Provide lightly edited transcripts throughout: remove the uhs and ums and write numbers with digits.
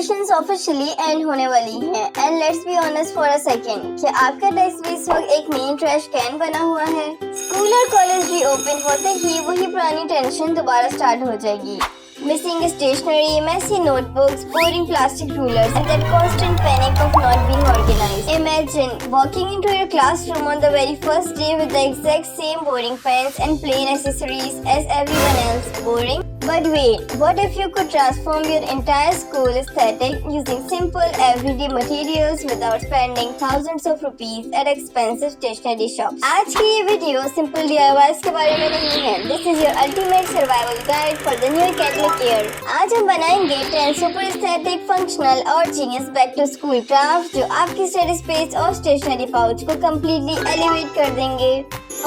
Vacations officially and होने वाली हैं and let's be honest for a second, क्या आपका डेस्क भी इस वक्त एक मेन ट्रैश कैन बना हुआ है? स्कूल और कॉलेज भी ओपन होते ही वही पुरानी टेंशन दोबारा स्टार्ट हो जाएगी। Missing stationery, messy notebooks, boring plastic rulers, and that constant panic of not being organized. Imagine walking into your classroom on the very first day with the exact same boring pens and plain accessories as everyone else. Boring? But wait, what if you could transform your entire school aesthetic using simple everyday materials without spending thousands of rupees at expensive stationery shops? आज की ये video simple DIYs के बारे में नहीं है। This is your ultimate survival guide for the new academic year. आज हम बनाएंगे 10 super aesthetic, functional और genius back to school crafts जो आपकी स्टडी स्पेस और स्टेशनरी पाउच को completely elevate कर देंगे।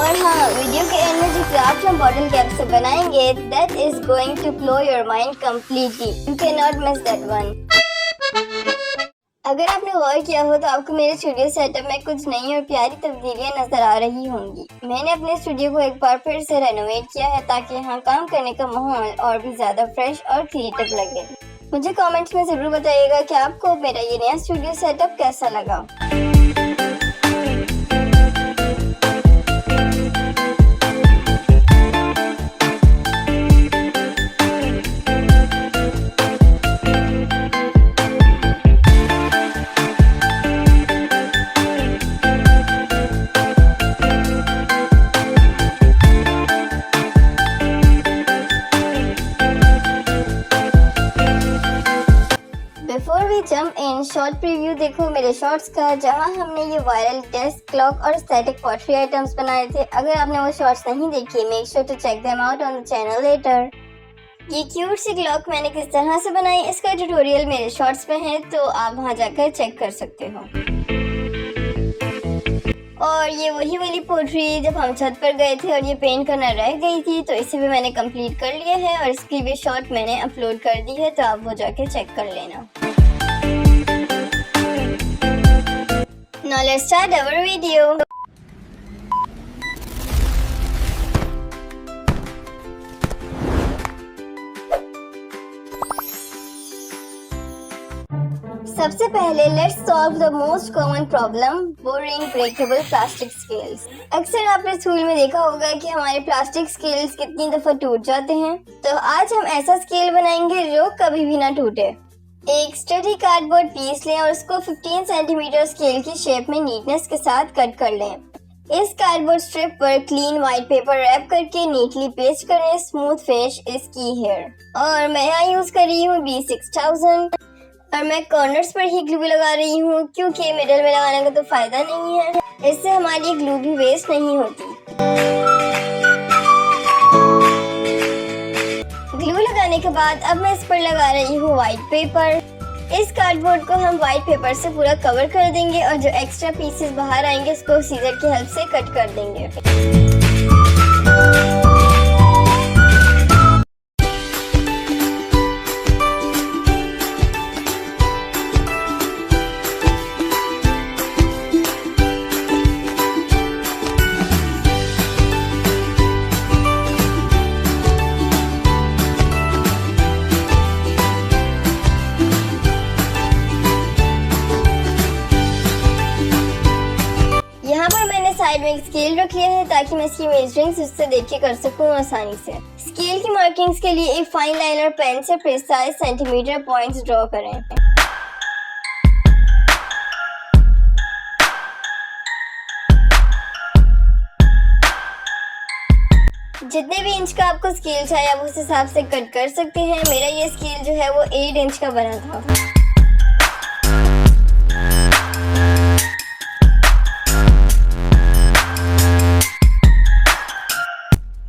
और हाँ, वीडियो के एंड में जो क्राफ्ट हम बॉटल कैप से बनाएंगे, that is going to blow your mind completely. You cannot miss that one. अगर आपने गौर किया हो तो आपको मेरे स्टूडियो सेटअप में कुछ नई और प्यारी तब्दीलियां नजर आ रही होंगी। मैंने अपने स्टूडियो को एक बार फिर से रेनोवेट किया है ताकि यहाँ काम करने का माहौल और भी ज्यादा फ्रेश और क्रिएटिव लगे। मुझे कमेंट्स में जरूर बताइएगा कि आपको मेरा ये नया स्टूडियो सेटअप कैसा लगा। Before we jump in, short preview देखो मेरे शॉर्ट्स का, जहां हमने ये वायरल डेस्क क्लॉक और स्टैटिक पॉटरी आइटम्स बनाए थे। अगर आपने वो शॉर्ट्स नहीं देखे, make sure to check them out on the channel later. ये क्यूट सी क्लॉक मैंने किस तरह से बनाई, इसका ट्यूटोरियल मेरे शॉर्ट्स में है, तो आप वहां जाकर चेक कर सकते हो। और ये वही वाली पोट्री जब हम छत पर गए थे और ये पेंट करना रह गई थी, तो इसे भी मैंने कंप्लीट कर लिया है और इसकी भी शॉट मैंने अपलोड कर दी है, तो आप वो जाके चेक कर लेना। Now let's start our video. सबसे पहले let's solve the most common problem, boring breakable plastic scales. अक्सर आपने स्कूल में देखा होगा कि हमारे प्लास्टिक स्केल्स कितनी दफा टूट जाते हैं, तो आज हम ऐसा स्केल बनाएंगे जो कभी भी ना टूटे। एक स्टडी कार्डबोर्ड पीस लें और उसको 15 सेंटीमीटर स्केल की शेप में नीटनेस के साथ कट कर लें। इस कार्डबोर्ड स्ट्रिप पर क्लीन व्हाइट पेपर रैप करके नीटली पेस्ट करें। स्मूथ फिनिश इज की हियर। और मैं यहाँ यूज कर रही हूँ B6000 और मैं कॉर्नर्स पर ही ग्लू लगा रही हूँ क्योंकि मिडल में लगाने का तो फायदा नहीं है, इससे हमारी ग्लू भी वेस्ट नहीं होती। ग्लू लगाने के बाद अब मैं इस पर लगा रही हूँ व्हाइट पेपर। इस कार्डबोर्ड को हम व्हाइट पेपर से पूरा कवर कर देंगे और जो एक्स्ट्रा पीसेस बाहर आएंगे उसको सीजर की हेल्प से कट कर देंगे। साइड में एक स्केल रख लिया है ताकि मैं इसकी मेजरिंग्स उससे देख के कर सकूं आसानी से। स्केल की मार्किंग्स के लिए एक फाइन लाइनर पेन से प्रिसाइज सेंटीमीटर पॉइंट्स ड्रॉ करें। जितने भी इंच का आपको स्केल चाहिए आप उस हिसाब से कट कर सकते हैं। मेरा ये स्केल जो है वो 8 इंच का बना था।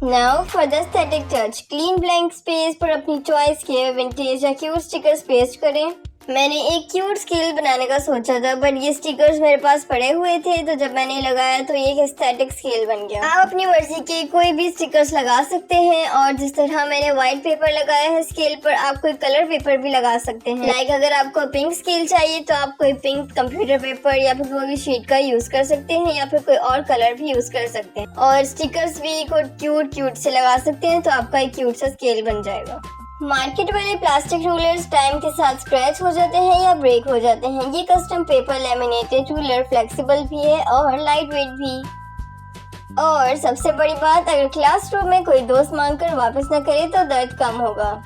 Now for the aesthetic touch, clean blank space पर अपनी चॉइस के विंटेज या क्यूट स्टिकर्स पेस्ट करें। मैंने एक क्यूट स्केल बनाने का सोचा था बट ये स्टिकर्स मेरे पास पड़े हुए थे, तो जब मैंने लगाया तो ये एक एस्थेटिक स्केल बन गया। आप अपनी मर्जी के कोई भी स्टिकर्स लगा सकते हैं और जिस तरह मैंने व्हाइट पेपर लगाया है स्केल पर, आप कोई कलर पेपर भी लगा सकते हैं। लाइक अगर आपको पिंक स्केल चाहिए तो आप कोई पिंक कंप्यूटर पेपर या फिर कोई भी शीट का यूज कर सकते हैं या फिर कोई और कलर भी यूज कर सकते हैं। और स्टिकर्स भी क्यूट से लगा सकते हैं तो आपका एक क्यूट सा स्केल बन जाएगा। मार्केट वाले प्लास्टिक रूलर्स टाइम के साथ स्क्रैच हो जाते हैं या ब्रेक हो जाते हैं। ये custom paper laminated ruler flexible भी है और लाइट वेट भी। और सबसे बड़ी बात, अगर क्लासरूम में कोई दोस्त मांगकर वापस न करे तो दर्द कम होगा।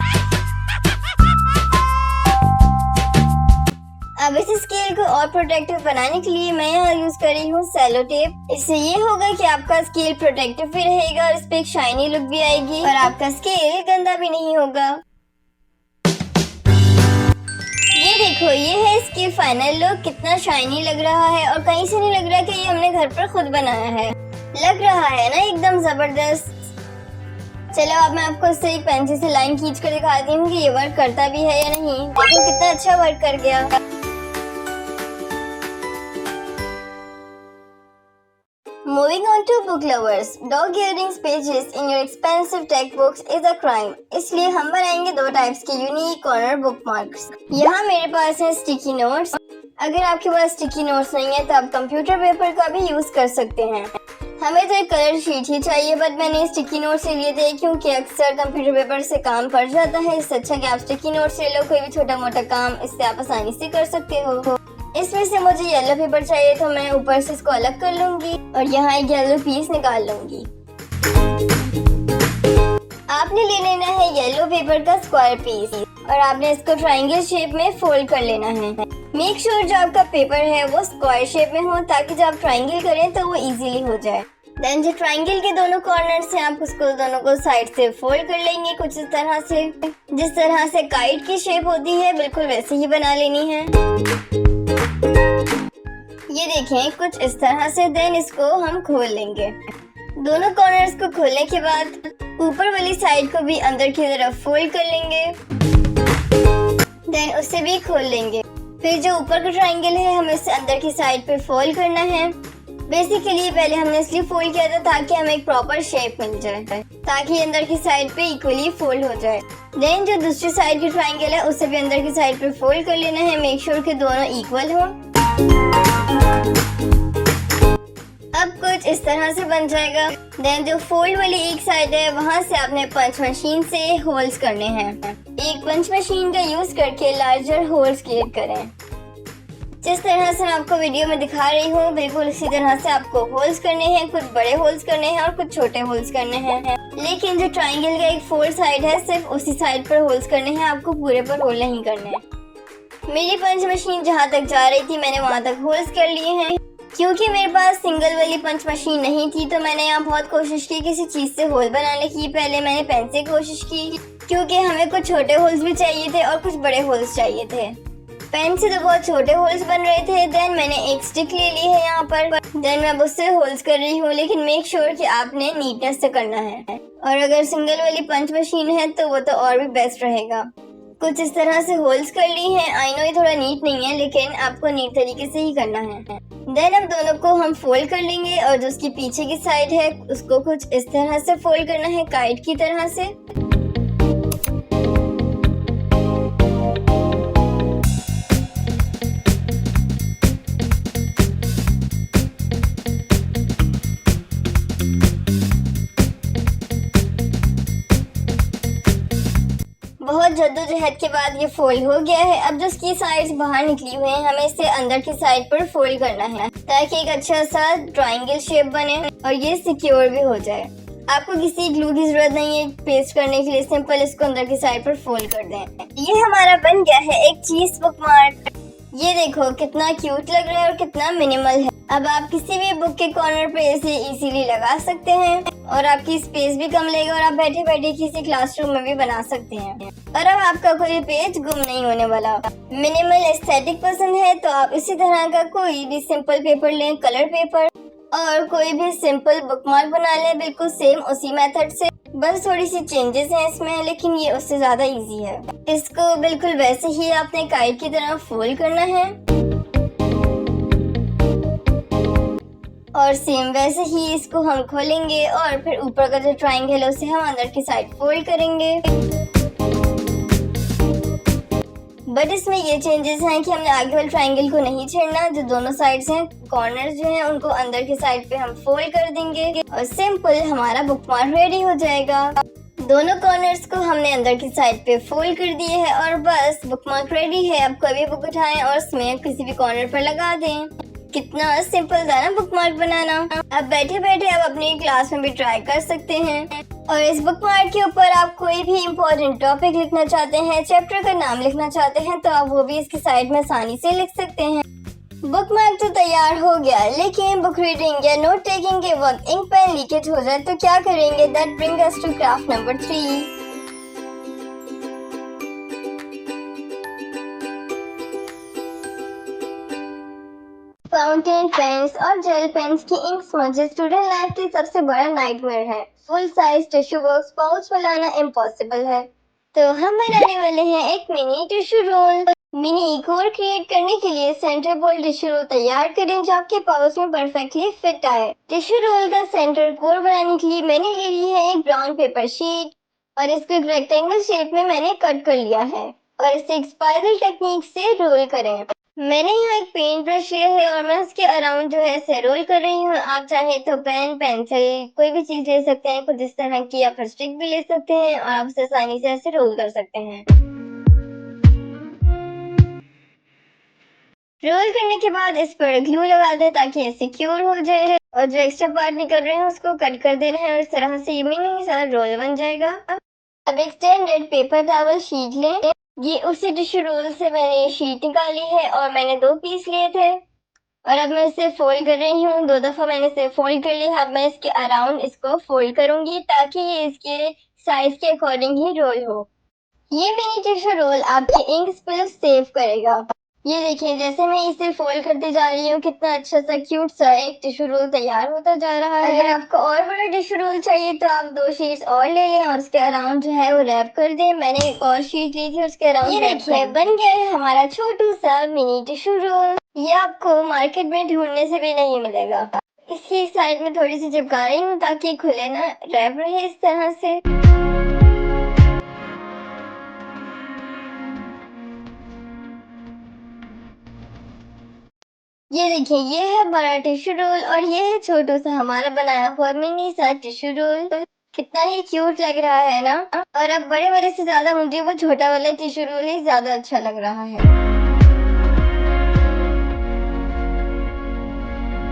अब इस स्केल को और प्रोटेक्टिव बनाने के लिए मैं यहाँ यूज कर रही हूँ सेलो टेप। इससे ये होगा कि आपका स्केल प्रोटेक्टिव भी रहेगा और इस पे एक शाइनी लुक भी आएगी और आपका स्केल गंदा भी नहीं होगा। ये देखो, ये है इसकी फाइनल लुक। कितना शाइनी लग रहा है और कहीं से नहीं लग रहा कि ये हमने घर पर खुद बनाया है। लग रहा है ना एकदम जबरदस्त। चलो अब मैं आपको इससे एक पेंसिल से लाइन खींच कर दिखाती हूँ कि ये वर्क करता भी है या नहीं। देखो कितना अच्छा वर्क कर गया। Moving on to book lovers, dog earrings pages in your expensive textbooks is a crime. इसलिए हम बनाएंगे दो टाइप्स के यूनिक कॉर्नर बुकमार्क्स। यहाँ मेरे पास है स्टिकी नोट्स। अगर आपके पास स्टिकी नोट्स नहीं है तो आप कंप्यूटर पेपर का भी यूज कर सकते हैं। हमें तो एक कलर शीट ही चाहिए, बट मैंने स्टिकी नोट्स ले लिए थे क्योंकि अक्सर कंप्यूटर पेपर से काम पड़ जाता है। इससे अच्छा कि आप स्टिकी नोट्स ले लो, कोई भी छोटा मोटा काम इससे आप आसानी से कर सकते हो। इसमें से मुझे येलो पेपर चाहिए तो मैं ऊपर से इसको अलग कर लूंगी और यहाँ एक येलो पीस निकाल लूंगी। आपने ले लेना है येलो पेपर का स्क्वायर पीस और आपने इसको ट्रायंगल शेप में फोल्ड कर लेना है। मेक श्योर जो आपका पेपर है वो स्क्वायर शेप में हो ताकि जब आप ट्रायंगल करें तो वो इजीली हो जाए। देन जो ट्रायंगल के दोनों कॉर्नर से आप उसको दोनों को साइड से फोल्ड कर लेंगे कुछ इस तरह से। जिस तरह से काइट की शेप होती है बिल्कुल वैसे ही बना लेनी है। ये देखें कुछ इस तरह से। देन इसको हम खोल लेंगे। दोनों कॉर्नर्स को खोलने के बाद ऊपर वाली साइड को भी अंदर की तरफ फोल्ड कर लेंगे। देन उसे भी खोल लेंगे। फिर जो ऊपर का ट्रायंगल है हमें इसे अंदर की साइड पे फोल्ड करना है। बेसिकली पहले हमने इसलिए फोल्ड किया था ताकि हमें एक प्रॉपर शेप मिल जाए, ताकि अंदर की साइड पे इक्वली फोल्ड हो जाए। देन जो दूसरी साइड की ट्रायंगल है उसे भी अंदर की साइड पे फोल्ड कर लेना है। मेक श्योर कि दोनों इक्वल हो। अब कुछ इस तरह से बन जाएगा। देन जो फोल्ड वाली एक साइड है वहाँ से आपने पंच मशीन से होल्स करने हैं। एक पंच मशीन का यूज करके लार्जर होल्स क्रिएट करें। जिस तरह से मैं आपको वीडियो में दिखा रही हूँ बिल्कुल इसी तरह से आपको होल्स करने हैं। कुछ बड़े होल्स करने हैं और कुछ छोटे होल्स करने हैं। लेकिन जो ट्रायंगल का एक फोल्ड साइड है सिर्फ उसी साइड पर होल्स करने हैं, आपको पूरे पर होल नहीं करने हैं। मेरी पंच मशीन जहाँ तक जा रही थी मैंने वहाँ तक होल्स कर लिए हैं। क्योंकि मेरे पास सिंगल वाली पंच मशीन नहीं थी तो मैंने यहाँ बहुत कोशिश की किसी चीज से होल बनाने की। पहले मैंने पेन से कोशिश की क्योंकि हमें कुछ छोटे होल्स भी चाहिए थे और कुछ बड़े होल्स चाहिए थे। पेन से तो बहुत छोटे होल्स बन रहे थे। देन मैंने एक स्टिक ले ली है यहाँ पर। देन मैं उससे होल्स कर रही हूँ, लेकिन मेक श्योर कि आपने नीटनेस से करना है। और अगर सिंगल वाली पंच मशीन है तो वो तो और भी बेस्ट रहेगा। कुछ इस तरह से होल्स कर ली हैं। आई नो ये थोड़ा नीट नहीं है लेकिन आपको नीट तरीके से ही करना है। देन अब दोनों को हम फोल्ड कर लेंगे और जो उसकी पीछे की साइड है उसको कुछ इस तरह से फोल्ड करना है काइट की तरह से। बहुत जद्दोजहद के बाद ये फोल्ड हो गया है। अब जो इसकी साइड्स बाहर निकली हुई हैं हमें इसे अंदर की साइड पर फोल्ड करना है ताकि एक अच्छा सा ट्रायंगल शेप बने और ये सिक्योर भी हो जाए। आपको किसी ग्लू की जरूरत नहीं है पेस्ट करने के लिए, सिंपल इसको अंदर की साइड पर फोल्ड कर दें। ये हमारा बन गया है एक चीज बुकमार्क। ये देखो कितना क्यूट लग रहा है और कितना मिनिमल है। अब आप किसी भी बुक के कॉर्नर पे इसे इजीली लगा सकते हैं और आपकी स्पेस भी कम लेगा और आप बैठे बैठे किसी क्लासरूम में भी बना सकते हैं। और अब आपका कोई पेज गुम नहीं होने वाला। मिनिमल एस्थेटिक पसंद है तो आप इसी तरह का कोई भी सिंपल पेपर लें, कलर पेपर, और कोई भी सिंपल बुकमार्क बना लें बिल्कुल सेम उसी मेथड से। बस थोड़ी सी चेंजेस हैं इसमें, लेकिन ये उससे ज्यादा इजी है। इसको बिल्कुल वैसे ही आपने काइट की तरह फोल्ड करना है और सेम वैसे ही इसको हम खोलेंगे और फिर ऊपर का जो ट्रायंगल है उसे हम अंदर की साइड फोल्ड करेंगे। बट इसमें ये चेंजेस हैं कि हमने आगे वाले ट्रायंगल को नहीं छेड़ना। जो दोनों साइड्स हैं, कॉर्नर्स जो हैं, उनको अंदर की साइड पे हम फोल्ड कर देंगे और सिंपल हमारा बुकमार्क रेडी हो जाएगा। दोनों कॉर्नर्स को हमने अंदर की साइड पे फोल्ड कर दिए है और बस बुकमार्क रेडी है। अब कोई भी बुक उठाएं और उसमें किसी भी कॉर्नर पर लगा दें। कितना सिंपल था ना बुकमार्क बनाना। अब बैठे बैठे आप अपनी क्लास में भी ट्राई कर सकते हैं। और इस बुकमार्क के ऊपर आप कोई भी इम्पोर्टेंट टॉपिक लिखना चाहते हैं, चैप्टर का नाम लिखना चाहते हैं, तो आप वो भी इसकी साइड में आसानी से लिख सकते हैं। बुकमार्क तो तैयार हो गया, लेकिन बुक रीडिंग या नोट टेकिंग के वक्त इंक पेन लीकेज हो जाए तो क्या करेंगे? That bring us to craft number 3। Fountain pens और जेल पेन्स की इंक स्मजेस स्टूडेंट लाइफ की सबसे बड़ा नाइटमेयर है। Full size tissue box pouch में लाना इम्पॉसिबल है, तो हम बनाने वाले हैं एक mini tissue role. Mini core create करने के लिए सेंटर बोल्ड टिश्यू रोल तैयार करें जो आपके पाउच में परफेक्टली फिट आए। टिश्यू रोल का सेंटर कोर बनाने के लिए मैंने ले ली है एक ब्राउन पेपर शीट और इसको एक रेक्टेंगल शेप में मैंने कट कर लिया है और इसे एक स्पाइरल टेक्निक से रोल करें। मैंने यहाँ एक पेंट ब्रश लिया है और मैं उसके अराउंड जो है इसे रोल कर रही हूँ। आप चाहे तो पेन, पेंसिल, कोई भी चीज ले सकते हैं कुछ इस तरह की, या फिर स्टिक भी ले सकते हैं और आप उसे आसानी से ऐसे रोल कर सकते हैं। रोल करने के बाद इस पर ग्लू लगा दें ताकि ये सिक्योर हो जाए और जो एक्स्ट्रा पार्ट निकल रहे हैं उसको कट कर देना है और इस तरह से ये मिनी सा रोल बन जाएगा। अब एक स्टैंडर्ड पेपर टॉवल शीट लें। ये उसी टिश्यू रोल से मैंने ये शीट निकाली है और मैंने 2 पीस लिए थे और अब मैं इसे फोल्ड कर रही हूँ। 2 दफा मैंने इसे फोल्ड कर लिया। अब मैं इसके अराउंड इसको फोल्ड करूंगी ताकि ये इसके साइज के अकॉर्डिंग ही रोल हो। ये मिनी टिश्यू रोल आपके इंक स्पिल सेव करेगा। ये देखिए जैसे मैं इसे फोल्ड करते जा रही हूँ कितना अच्छा सा क्यूट सा एक टिश्यू रोल तैयार होता जा रहा है। अगर आपको और बड़ा टिश्यू रोल चाहिए तो आप 2 शीट्स और ले लें और उसके अराउंड जो है वो रैप कर दें। मैंने एक और शीट ली थी उसके अराउंड। ये देखिए बन गया है हमारा छोटू सा मिनी टिश्यू रोल। ये आपको मार्केट में ढूंढने से भी नहीं मिलेगा। इसकी साइड में थोड़ी सी चिपका रही हूँ ताकि खुले ना, रैप रहे इस तरह से। ये देखिए ये है बड़ा टिश्यू रोल और ये है छोटू सा हमारा बनाया हुआ मिनी सा टिश्यू रोल। कितना ही क्यूट लग रहा है ना। और अब बड़े बड़े से ज्यादा मुझे वो छोटा वाला टिश्यू रोल ही ज्यादा अच्छा लग रहा है।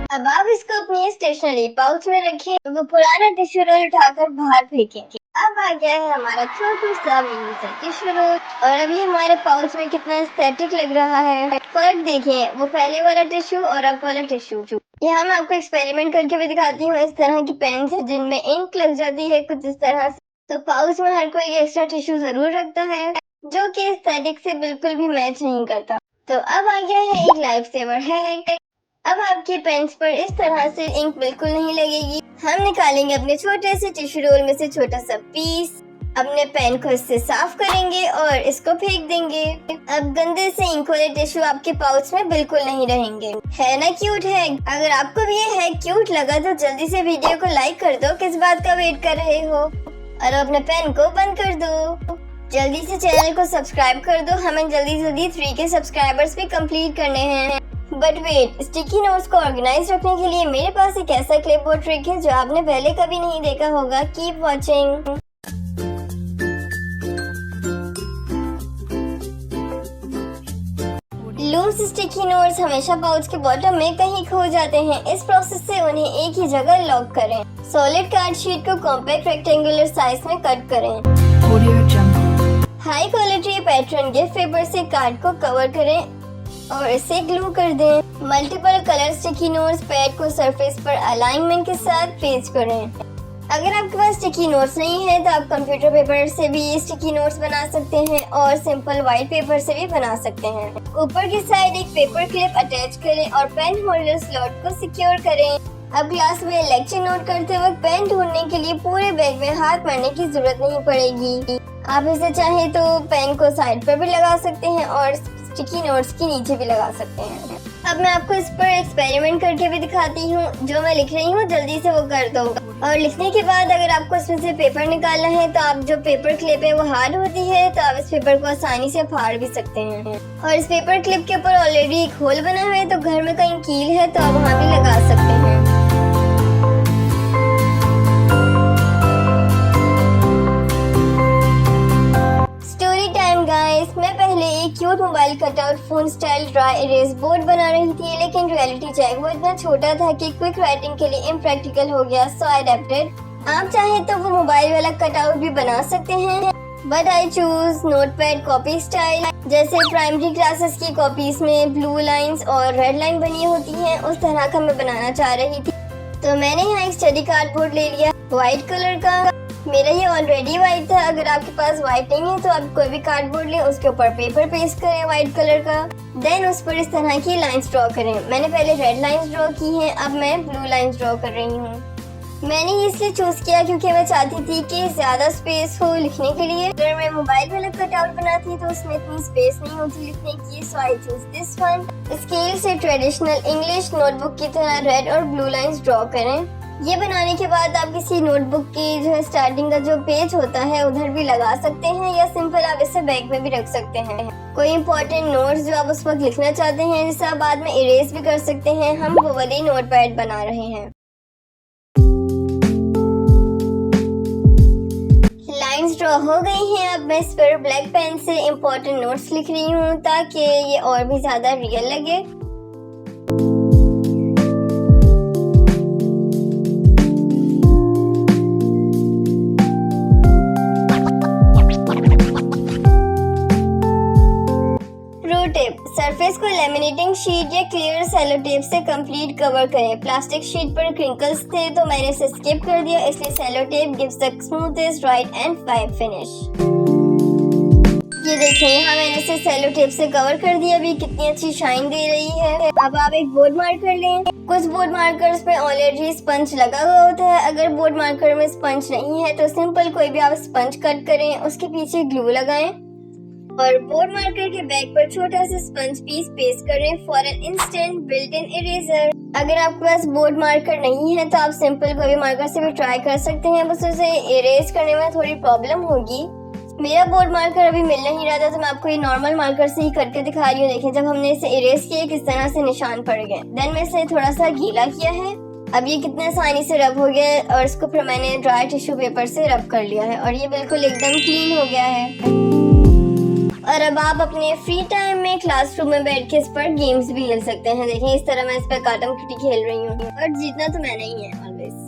अब आप इसको अपनी स्टेशनरी पाउच में रखिए, वो पुराना टिश्यू रोल उठाकर बाहर फेंकें। अब आ गया है हमारा छोटू सा मिनी सा टिश्यू रोल और अभी हमारे पाउच में कितना एस्थेटिक लग रहा है। फर्क देखिए, वो पहले वाला टिश्यू और अब वाला टिश्यू। यहाँ मैं आपको एक्सपेरिमेंट करके भी दिखाती हूँ। इस तरह की पेन है जिनमें इंक लग जाती है कुछ इस तरह से। तो पाउच में हर कोई एक्स्ट्रा टिश्यू जरूर रखता है जो कि एस्थेटिक से बिल्कुल भी मैच नहीं करता। तो अब आ गया है एक लाइफ सेवर है। अब आपके पेन्स पर इस तरह से इंक बिल्कुल नहीं लगेगी। हम निकालेंगे अपने छोटे से टिश्यू रोल में से छोटा सा पीस, अपने पेन को इससे साफ करेंगे और इसको फेंक देंगे। अब गंदे से इंक वाले टिश्यू आपके पाउच में बिल्कुल नहीं रहेंगे। है ना क्यूट है? अगर आपको भी ये है क्यूट लगा तो जल्दी से वीडियो को लाइक कर दो। किस बात का वेट कर रहे हो? और अपने पेन को बंद कर दो। जल्दी से चैनल को सब्सक्राइब कर दो। हमें जल्दी 3 के सब्सक्राइबर्स भी कंप्लीट करने हैं। बट वेट, स्टिकी नोट्स को ऑर्गेनाइज रखने के लिए मेरे पास एक ऐसा क्लिपबोर्ड ट्रिक है जो आपने पहले कभी नहीं देखा होगा। Keep watching. Loose sticky notes हमेशा पाउच के बॉटम में कहीं खो जाते हैं। इस प्रोसेस से उन्हें एक ही जगह लॉक करें। सॉलिड कार्ड शीट को कॉम्पैक्ट रेक्टेंगुलर साइज में कट करें। High quality pattern gift paper से कार्ड को कवर करें और इसे ग्लू कर दें। Multiple colour sticky notes pad को सरफेस पर अलाइनमेंट के साथ पेस्ट करें। अगर आपके पास स्टिकी नोट्स नहीं है तो आप कंप्यूटर पेपर से भी स्टिकी नोट्स बना सकते हैं और सिंपल व्हाइट पेपर से भी बना सकते हैं। ऊपर की साइड एक पेपर क्लिप अटैच करें और पेन होल्डर स्लॉट को सिक्योर करें। अब क्लास में लेक्चर नोट करते वक्त पेन ढूंढने के लिए पूरे बैग में हाथ मारने की जरूरत नहीं पड़ेगी। आप इसे चाहे तो पेन को साइड पर भी लगा सकते हैं और स्टिकी नोट्स के नीचे भी लगा सकते हैं। अब मैं आपको इस पर एक्सपेरिमेंट करके भी दिखाती हूँ। जो मैं लिख रही हूँ जल्दी से वो कर दो। और लिखने के बाद अगर आपको इसमें से पेपर निकालना है तो आप जो पेपर क्लिप है वो हार्ड होती है तो आप इस पेपर को आसानी से फाड़ भी सकते हैं। और इस पेपर क्लिप के ऊपर ऑलरेडी एक होल बना हुआ है तो घर में कहीं कील है तो आप वहाँ भी लगा सकते हैं। Writing style dry erase board बना रही थी, लेकिन रियलिटी चेक वो इतना छोटा था कि क्विक राइटिंग के लिए इम्प्रैक्टिकल हो गया, सो आई अडेप्टेड। आप चाहें तो वो मोबाइल वाला कटआउट भी बना सकते हैं, but I choose notepad copy style. जैसे प्राइमरी क्लासेस की कॉपीज में ब्लू लाइंस और रेड लाइन बनी होती हैं, उस तरह का मैं बनाना चाह रही थी। तो मैंने यहाँ एक स्टडी कार्डबोर्ड ले लिया व्हाइट कलर का। मेरा ये ऑलरेडी व्हाइट था, अगर आपके पास व्हाइट नहीं है तो आप कोई भी कार्डबोर्ड लें, उसके ऊपर पेपर पेस्ट करें व्हाइट कलर का, देन उस पर इस तरह की लाइंस ड्रॉ करें। मैंने पहले रेड लाइंस ड्रॉ की हैं, अब मैं ब्लू लाइंस ड्रॉ कर रही हूँ। मैंने इसलिए चूज किया क्योंकि मैं चाहती थी कि ज्यादा स्पेस हो लिखने के लिए। अगर मैं मोबाइल वाला कटआउट बनाती तो उसमें इतनी स्पेस नहीं होती लिखने की, so I choose this one. Scale से ट्रेडिशनल इंग्लिश नोटबुक की तरह रेड और ब्लू लाइंस ड्रॉ करें। ये बनाने के बाद आप किसी नोटबुक की जो स्टार्टिंग का जो पेज होता है उधर भी लगा सकते हैं, या सिंपल आप इसे बैग में भी रख सकते हैं। कोई इंपॉर्टेंट नोट्स जो आप उस वक्त लिखना चाहते हैं जिसे आप बाद में इरेज भी कर सकते हैं, हम वो वाली नोटपैड बना रहे हैं। लाइंस ड्रॉ हो गई हैं, अब मैं इस पर ब्लैक पेन से इंपॉर्टेंट नोट्स लिख रही हूँ ताकि ये और भी ज्यादा रियल लगे। सरफेस को लेमिनेटिंग शीट या क्लियर सेलो टेप से कंप्लीट कवर करें। प्लास्टिक शीट पर क्रिंकल्स थे तो मैंने इसे स्किप कर दिया, इसलिए cello tape gives the smoothest write and fine finish. ये देखें, यहाँ मैंने इसे सेलो टेप से कवर कर दिया, अभी कितनी अच्छी शाइन दे रही है। अब आप एक बोर्ड मार्कर लें। कुछ बोर्ड मार्कर्स पे ऑलरेडी स्पंज लगा हुआ होता है, अगर बोर्ड मार्कर में स्पंज नहीं है तो सिंपल कोई भी आप स्पंज कट करें, उसके पीछे ग्लू लगाएं और बोर्ड मार्कर के बैक पर छोटा सा स्पंज पीस पेस्ट करें for an instant built in eraser. अगर आपके पास बोर्ड मार्कर नहीं है तो आप सिंपल कोई भी मार्कर से भी ट्राई कर सकते हैं, बस उसे इरेज करने में थोड़ी प्रॉब्लम होगी। मेरा बोर्ड मार्कर अभी मिल नहीं रहा था तो मैं आपको ये नॉर्मल मार्कर से ही करके दिखा रही हूँ। देखें, जब हमने इसे इरेज किया किस तरह से निशान पड़ गए। देन मैं इसे थोड़ा सा गीला किया है, अब ये कितने आसानी से रब हो गया है और इसको फिर मैंने ड्राई टिश्यू पेपर से रब कर लिया है और ये बिल्कुल एकदम क्लीन हो गया है। और अब आप अपने फ्री टाइम में क्लासरूम में बैठ के इस पर गेम्स भी खेल सकते हैं। देखें, इस तरह मैं इस पर काटम किटी खेल रही हूँ और जीतना तो मैंने ही है ऑलवेज।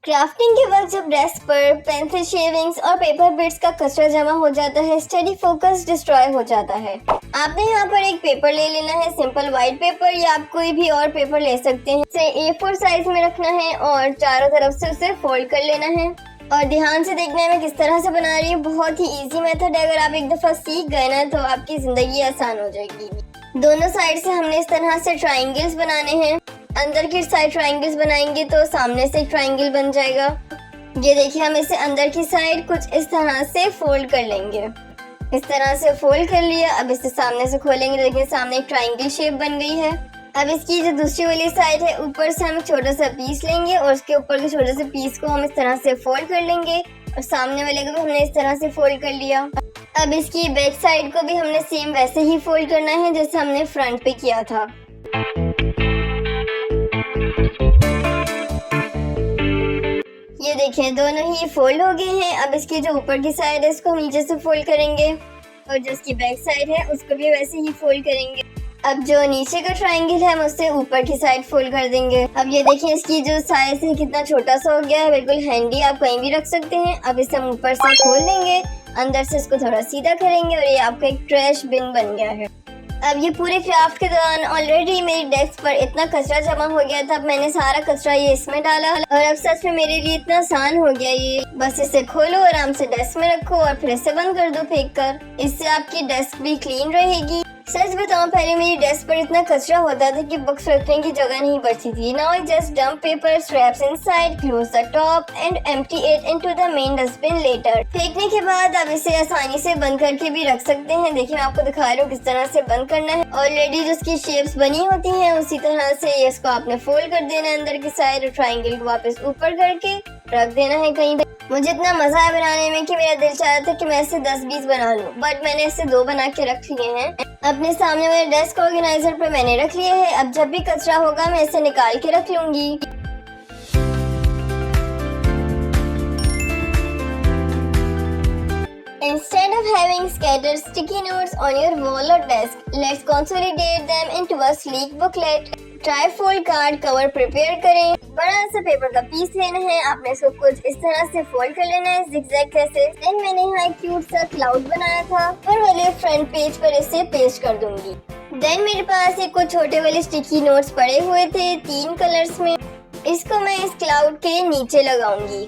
क्राफ्टिंग के वक्त जब डेस्क पर पेंसिल शेविंग्स और पेपर बिट्स का कचरा जमा हो जाता है, स्टडी फोकस डिस्ट्रॉय हो जाता है। आपने यहाँ पर एक पेपर ले लेना है, सिंपल व्हाइट पेपर, या आप कोई भी और पेपर ले सकते हैं। इसे A4 साइज में रखना है और चारों तरफ से उसे फोल्ड कर लेना है। और ध्यान से देखना है मैं किस तरह से बना रही हूँ, बहुत ही इजी मेथड है। अगर आप एक दफा सीख गए ना तो आपकी जिंदगी आसान हो जाएगी। दोनों साइड से हमने इस तरह से ट्राइंगल्स बनाने हैं। अंदर की साइड ट्राइंगल्स बनाएंगे तो सामने से एक ट्राइंगल बन जाएगा। ये देखिए, हम इसे अंदर की साइड कुछ इस तरह से फोल्ड कर लेंगे। इस तरह से फोल्ड कर लिया। अब इसे सामने से खोलेंगे, देखिए सामने एक ट्राइंगल शेप बन गई है। अब इसकी जो दूसरी वाली साइड है, ऊपर से हम एक छोटा सा पीस लेंगे और उसके ऊपर के छोटे से पीस को हम इस तरह से फोल्ड कर लेंगे और सामने वाले को भी हमने इस तरह से फोल्ड कर लिया। अब इसकी बैक साइड को भी हमने सेम वैसे ही फोल्ड करना है जैसे हमने फ्रंट पे किया था। ये देखिए, दोनों ही फोल्ड हो गए हैं। अब इसकी जो ऊपर की साइड है इसको हम नीचे से फोल्ड करेंगे और जो इसकी बैक साइड है उसको भी वैसे ही फोल्ड करेंगे। अब जो नीचे का ट्रायंगल है हम उससे ऊपर की साइड फोल्ड कर देंगे। अब ये देखिए, इसकी जो साइज है कितना छोटा सा हो गया है, बिल्कुल हैंडी, आप कहीं भी रख सकते हैं। अब इसे हम ऊपर से खोल देंगे, अंदर से इसको थोड़ा सीधा करेंगे और ये आपका एक ट्रैश बिन बन गया है। अब ये पूरे क्राफ्ट के दौरान ऑलरेडी मेरी डेस्क पर इतना कचरा जमा हो गया था, अब मैंने सारा कचरा ये इसमें डाला और अब सच में मेरे लिए इतना आसान हो गया ये। बस इसे खोलो, आराम से डेस्क में रखो और फिर इसे बंद कर दो फेंक कर। इससे आपकी डेस्क भी क्लीन रहेगी। सच बताऊं, पहले मेरी डेस्क पर इतना कचरा होता था कि बुक्स रखने की जगह नहीं बचती थी। Now I just dump paper scraps inside, close the top and empty it into the main dustbin later. फेंकने के बाद आप इसे आसानी से बंद करके भी रख सकते हैं। देखिए, मैं आपको दिखा रही हूँ किस तरह से बंद करना है। ऑलरेडी जो इसकी शेप्स बनी होती हैं उसी तरह से इसको आपने फोल्ड कर देना है अंदर की साइड और ट्रायंगल को वापस ऊपर करके रख देना है कहीं। मुझे इतना मजा है बनाने में कि मेरा दिल चाह रहा था कि मैं इसे 10-20 बना लूं, बट मैंने इसे 2 बना के रख लिए हैं। अपने सामने वाले डेस्क ऑर्गेनाइजर पर मैंने रख लिए हैं। अब जब भी कचरा होगा मैं इसे निकाल के रख लूंगी। Instead of having scattered sticky notes on your wall or desk, let's consolidate them into a sleek booklet. Trifold card cover prepare करें। बड़ा सा पेपर का पीस लेना है, आपने इसको कुछ इस तरह से फोल्ड कर लेना है zigzag जैसे। देन मैंने यहाँ एक क्यूट सा क्लाउड बनाया था, ऊपर वाले फ्रंट पेज पर इसे पेस्ट कर दूंगी। देन मेरे पास ये कुछ छोटे वाले स्टिकी नोट्स पड़े हुए थे 3 कलर्स में, इसको मैं इस क्लाउड के नीचे लगाऊंगी।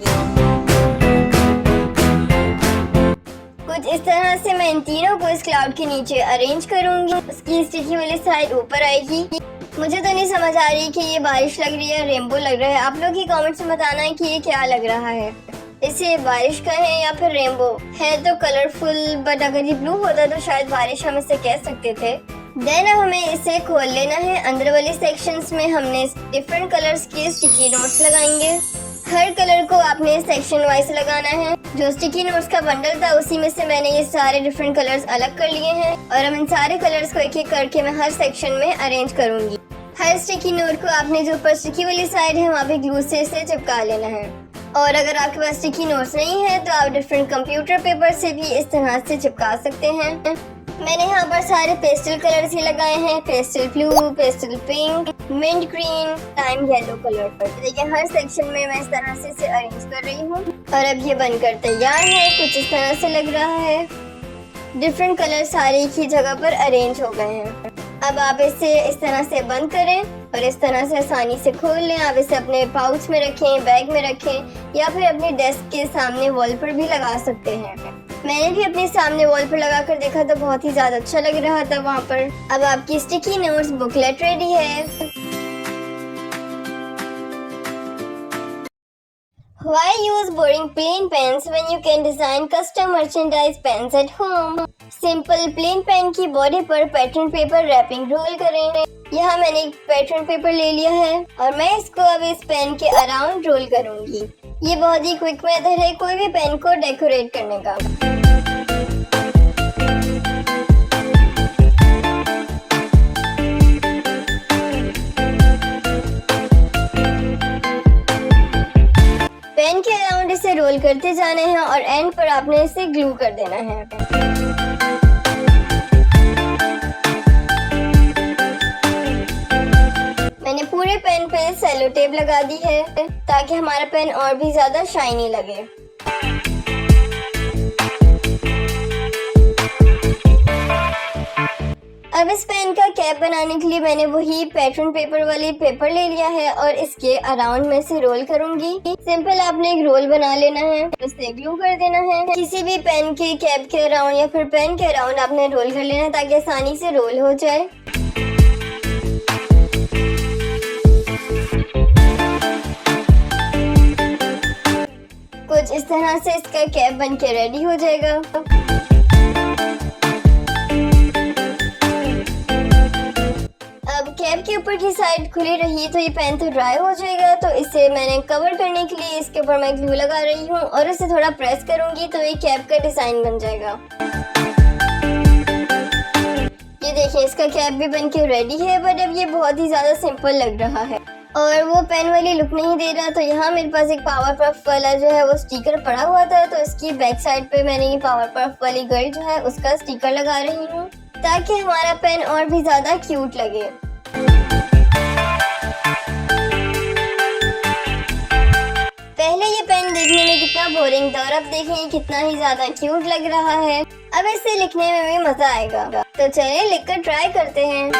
कुछ इस तरह से मैं इन तीनों को इस क्लाउड के नीचे अरेंज करूंगी। उसकी स्टिकी वाली साइड ऊपर आएगी। मुझे तो नहीं समझ आ रही कि ये बारिश लग रही है, रेनबो लग रहा है। आप लोग ही कमेंट्स में बताना है कि ये क्या लग रहा है, इसे बारिश का है या फिर रेनबो है। तो कलरफुल, बट अगर ये ब्लू होता तो शायद बारिश हम इसे कह सकते थे। देन अब हमें इसे खोल लेना है। अंदर वाले सेक्शंस में हमने डिफरेंट कलर्स के स्टिकी नोट्स लगाएंगे। हर कलर को आपने सेक्शन वाइज लगाना है। जो स्टिकी नोट्स का बंडल था उसी में से मैंने ये सारे डिफरेंट कलर्स अलग कर लिए हैं और अब इन सारे कलर्स को एक एक करके मैं हर सेक्शन में अरेंज करूंगी। हर स्टिकी नोट को आपने जो ऊपर स्टिकी वाली साइड है वहाँ पे ग्लू से इसे चिपका लेना है। और अगर आपके पास स्टिकी नोट्स नहीं है तो आप डिफरेंट कंप्यूटर पेपर से भी इस तरह से चिपका सकते हैं। मैंने यहाँ पर सारे पेस्टल कलर्स ही लगाए हैं, pastel blue, pastel pink, mint green, time yellow colour पर। देखिए हर सेक्शन में मैं इस तरह से इसे अरेंज कर रही हूँ और अब ये बनकर तैयार है। कुछ इस तरह से लग रहा है। डिफरेंट कलर सारे एक ही जगह पर अरेंज हो गए हैं। अब आप इसे इस तरह से बंद करें और इस तरह से आसानी से खोल लें। आप इसे अपने पाउच में रखें, बैग में रखें या फिर अपने डेस्क के सामने वॉल पर भी लगा सकते हैं। मैंने भी अपने सामने वॉल पर लगा कर देखा तो बहुत ही ज्यादा अच्छा लग रहा था वहाँ पर। अब आपकी स्टिकी नोट्स बुकलेट रेडी है। Why use boring plain pens when you can design custom merchandise pens at home? Simple plain pen की बॉडी पर पैटर्न पेपर रैपिंग रोल करें। यहाँ मैंने एक पैटर्न पेपर ले लिया है और मैं इसको अब इस पेन के अराउंड रोल करूंगी। ये बहुत ही क्विक मेथड है कोई भी पेन को डेकोरेट करने का। पेन के अराउंड इसे रोल करते जाना है और एंड पर आपने इसे ग्लू कर देना है। मैंने पूरे पेन पे सेलो टेप लगा दी है ताकि हमारा पेन और भी ज्यादा शाइनी लगे। अब इस पेन का कैप बनाने के लिए मैंने वही पैटर्न पेपर वाली पेपर ले लिया है और इसके अराउंड में से रोल करूंगी। सिंपल आपने एक रोल बना लेना है, उसे ग्लू कर देना है। किसी भी पेन के कैप के अराउंड या फिर पेन के अराउंड आपने रोल कर लेना है ताकि आसानी से रोल हो जाए। कुछ इस तरह से इसका कैप बन के रेडी हो जाएगा। अब कैप के ऊपर की साइड खुली रही तो ये पेन तो ड्राई हो जाएगा, तो इसे मैंने कवर करने के लिए इसके ऊपर मैं ग्लू लगा रही हूँ और इसे थोड़ा प्रेस करूंगी तो ये कैप का डिजाइन बन जाएगा। ये देखिए इसका कैप भी बन के रेडी है, बट अब ये बहुत ही ज्यादा सिंपल लग रहा है और वो पेन वाली लुक नहीं दे रहा। तो यहाँ मेरे पास एक पावर पफ वाला जो है वो स्टिकर पड़ा हुआ था, तो इसकी बैक साइड पे मैंने ये पावर पफ वाली गर्ल जो है उसका स्टिकर लगा रही हूँ ताकि हमारा पेन और भी ज्यादा क्यूट लगे। पहले ये पेन देखने में कितना बोरिंग था और अब देखें कितना ही ज्यादा क्यूट लग रहा है। अब इसे लिखने में भी मजा आएगा, तो चलिए लिखकर ट्राई करते हैं।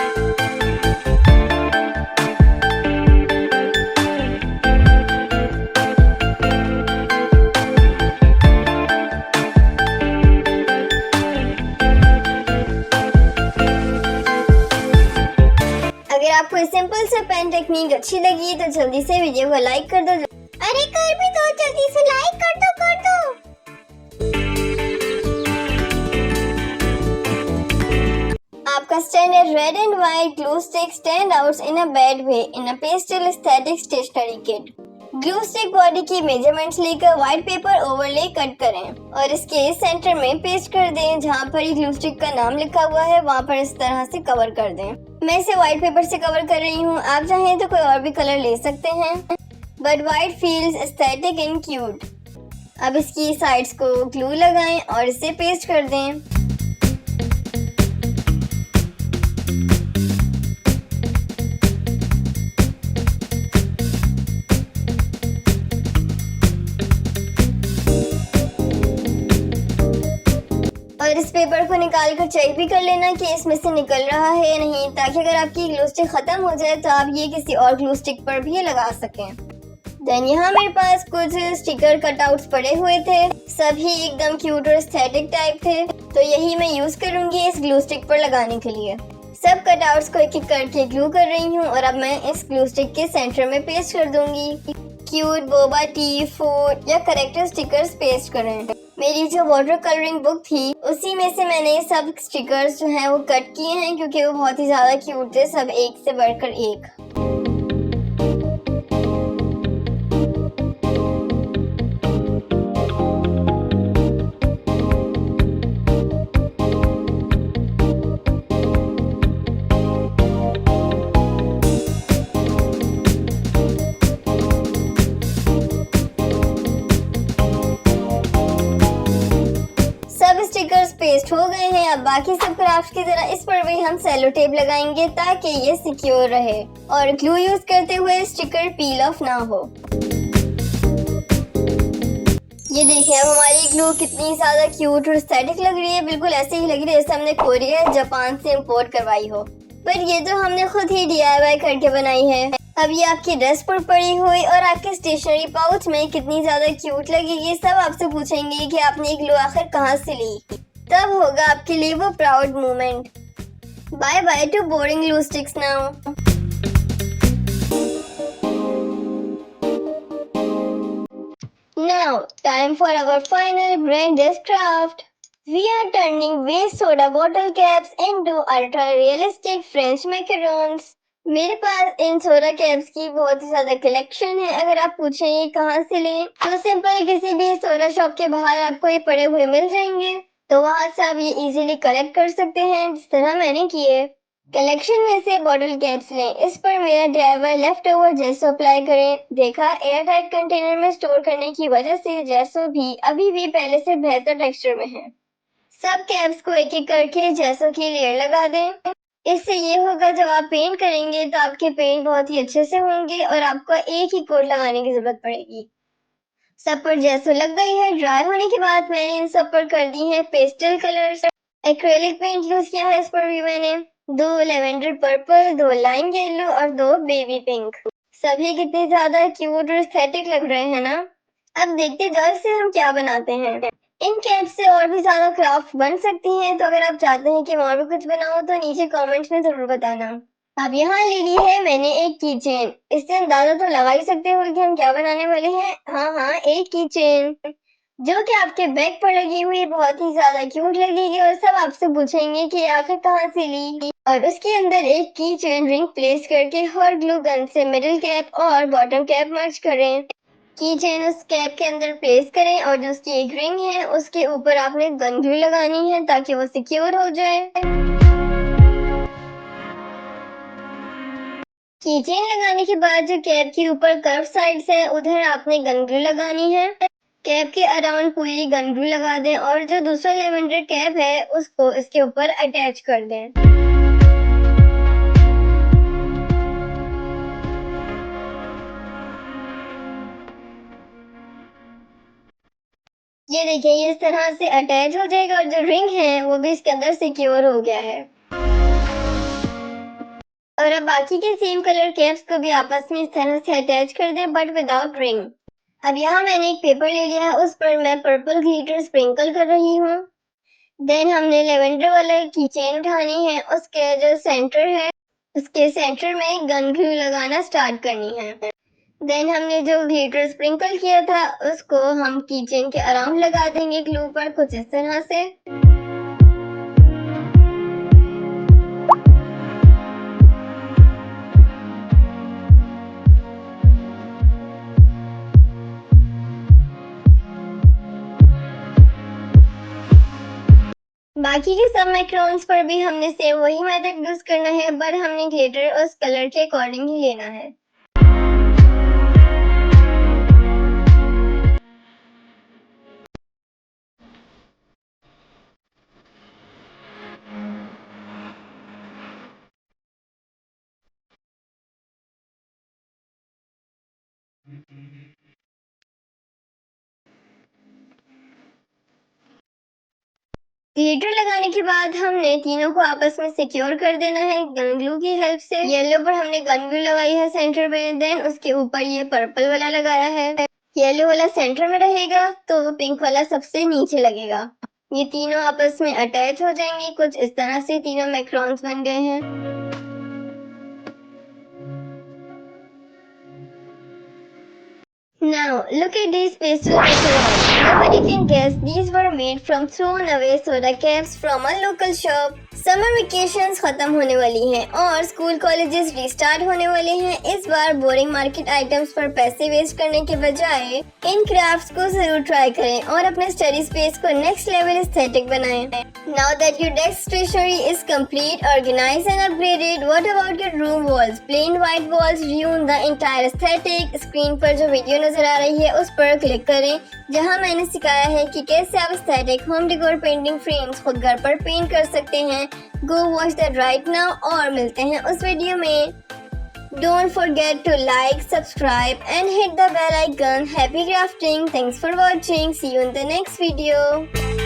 अगर आपको सिंपल सा पेन टेक्निक अच्छी लगी तो जल्दी से वीडियो को लाइक कर दो। अरे कर भी दो, जल्दी से लाइक कर दो, कर दो। आपका standard red and white glue stick stand out in a bad way in a pastel aesthetic stationery kit. Glue stick body की मेजरमेंट्स लेकर व्हाइट पेपर ओवरले कट करें और इसके सेंटर में पेस्ट कर दें। जहाँ पर ये ग्लू स्टिक का नाम लिखा हुआ है वहाँ पर इस तरह से कवर कर दें। मैं इसे व्हाइट पेपर से कवर कर रही हूँ, आप चाहें तो कोई और भी कलर ले सकते हैं, but white feels aesthetic and cute. अब इसकी साइड्स को ग्लू लगाएं और इसे पेस्ट कर दें। और इस पेपर को निकाल कर चेक भी कर लेना कि इसमें से निकल रहा है या नहीं, ताकि अगर आपकी ग्लू स्टिक खत्म हो जाए तो आप ये किसी और ग्लू स्टिक पर भी लगा सकें। देन यहाँ मेरे पास कुछ स्टिकर कटआउट्स पड़े हुए थे, सभी एकदम क्यूट और एस्थेटिक टाइप थे, तो यही मैं यूज करूंगी इस ग्लू स्टिक पर लगाने के लिए। सब कटआउट्स को एक एक करके ग्लू कर रही हूँ और अब मैं इस ग्लू स्टिक के सेंटर में पेस्ट कर दूंगी। क्यूट बोबा टी, फूड या करेक्टर स्टिकर्स पेस्ट करें। मेरी जो वाटर कलरिंग बुक थी उसी में से मैंने ये सब स्टिकर्स जो हैं वो कट किए हैं, क्योंकि वो बहुत ही ज्यादा क्यूट थे, सब एक से बढ़कर एक। स्टिकर्स पेस्ट हो गए हैं। अब बाकी सब क्राफ्ट की तरह इस पर भी हम सेलो टेप लगाएंगे ताकि ये सिक्योर रहे और ग्लू यूज करते हुए स्टिकर पील ऑफ ना हो। ये देखिए अब हमारी ग्लू कितनी ज्यादा क्यूट और एस्थेटिक लग रही है, बिल्कुल ऐसे ही लग रही है जैसे हमने कोरिया जापान से इंपोर्ट करवाई हो, पर ये तो हमने खुद ही DIY करके बनाई है। अब ये आपकी ड्रेस पर पड़ी हुई और आपके स्टेशनरी पाउच में कितनी ज्यादा क्यूट लगेगी। सब आपसे पूछेंगे कि आपने ग्लू आखिर कहाँ से ली, तब होगा आपके लिए वो proud moment. Bye bye to boring glue sticks now. Now, time for our final brain-dead craft. We are turning waste soda bottle caps into ultra-realistic French macarons. मेरे पास इन सोडा कैप्स की बहुत ही ज्यादा कलेक्शन है। अगर आप पूछें ये कहाँ से लें, तो सिंपल किसी भी सोडा शॉप के बाहर आपको ये पड़े हुए मिल जाएंगे, तो वहाँ से आप ये इजीली कलेक्ट कर सकते हैं जिस तरह मैंने किए। कलेक्शन में से बॉटल कैप्स लें, इस पर मेरा DIY लेफ्ट ओवर जेसो अप्लाई करें। देखा, एयर टाइट कंटेनर में स्टोर करने की वजह से जेसो भी अभी भी पहले से बेहतर टेक्सचर में है। सब कैप्स को एक एक करके जेसो की लेयर लगा दें। इससे ये होगा जब आप पेंट करेंगे तो आपके पेंट बहुत ही अच्छे से होंगे और आपको एक ही कोट लगाने की जरूरत पड़ेगी। सब पर जेसो लग गई है। ड्राई होने के बाद मैंने इन सब पर कर दी है pastel colours. Acrylic paint use किया है इस पर भी मैंने। 2 लेवेंडर पर्पल, 2 लाइम येलो और 2 बेबी पिंक। सभी कितने ज्यादा क्यूट और एस्थेटिक लग रहे हैं ना। अब देखते जाओ इससे हम क्या बनाते हैं। इन कैप्स से और भी ज्यादा क्राफ्ट बन सकती हैं, तो अगर आप चाहते हैं कि मैं और भी कुछ बनाऊं तो नीचे कमेंट्स में जरूर बताना। अब यहाँ ले ली है मैंने एक की चेन। इससे अंदाजा तो लगा ही सकते हो कि हम क्या बनाने वाले हैं। हाँ, एक की चेन जो कि आपके बैग पर लगी हुई बहुत ही ज्यादा क्यूट लगेगी और सब आपसे पूछेंगे कि आखिर कहाँ से ली। और उसके अंदर एक की चेन रिंग प्लेस करके हॉट ग्लू गन से मिडिल कैप और बॉटम कैप मर्ज करें। की चेन उस कैप के अंदर प्लेस करें और जो उसकी एक रिंग है उसके ऊपर आपने गन ग्लू लगानी है ताकि वो सिक्योर हो जाए। की चेन लगाने के बाद जो कैप के ऊपर कर्व साइड्स है उधर आपने गन ग्लू लगानी है। कैप के अराउंड पूरी गन ग्लू लगा दें और जो दूसरा लेवेंडर कैप है उसको इसके ऊपर अटैच कर दें। ये देखिए ये इस तरह से अटैच हो जाएगा और जो रिंग है वो भी इसके अंदर सिक्योर हो गया है। और अब बाकी के सेम कलर कैप्स को भी आपस में इस तरह से अटैच कर दें बट विदाउट रिंग। अब यहाँ मैंने एक पेपर ले लिया है, उस पर मैं पर्पल ग्लिटर स्प्रिंकल कर रही हूँ। देन हमने लेवेंडर वाला की चेन उठानी है, उसके जो सेंटर है उसके सेंटर में गन ग्लू लगाना स्टार्ट करनी है। देन हमने जो ग्लिटर स्प्रिंकल किया था उसको हम की चेन के अराउंड लगा देंगे ग्लू पर कुछ इस तरह से। बाकी के सब मैक्रोन्स पर भी हमने सेम वही मेथड यूज करना है, बट हमने ग्लिटर उस कलर के अकॉर्डिंग ही लेना है। ग्लिटर लगाने के बाद हमने तीनों को आपस में सिक्योर कर देना है गन ग्लू की हेल्प से। येलो पर हमने गन ग्लू लगाई है सेंटर पे, देन उसके ऊपर ये पर्पल वाला लगाया है। येलो वाला सेंटर में रहेगा तो पिंक वाला सबसे नीचे लगेगा। ये तीनों आपस में अटैच हो जाएंगे। कुछ इस तरह से तीनों मैक्रोन्स बन गए हैं। Now, look at these pastel macarons. Nobody can guess these were made from thrown away soda caps from a local shop. Summer vacations खत्म होने वाली हैं और स्कूल कॉलेजेस रिस्टार्ट होने वाले हैं। इस बार बोरिंग मार्केट आइटम्स पर पैसे वेस्ट करने के बजाय इन क्राफ्ट्स को जरूर ट्राई करें और अपने स्टडी स्पेस को नेक्स्ट लेवल एस्थेटिक बनाएं। Now that your desk stationery is complete, organized and upgraded, what about your room walls? Plain white walls ruin the entire aesthetic. Screen पर जो वीडियो नजर आ रही है उस पर क्लिक करें जहां मैंने सिखाया है कि कैसे आप aesthetic home decor painting frames खुद घर पर पेंट कर सकते हैं। Go watch that right now और मिलते हैं उस वीडियो में। Don't forget to like, subscribe and hit the bell icon. Happy crafting! Thanks for watching. See you in the next video.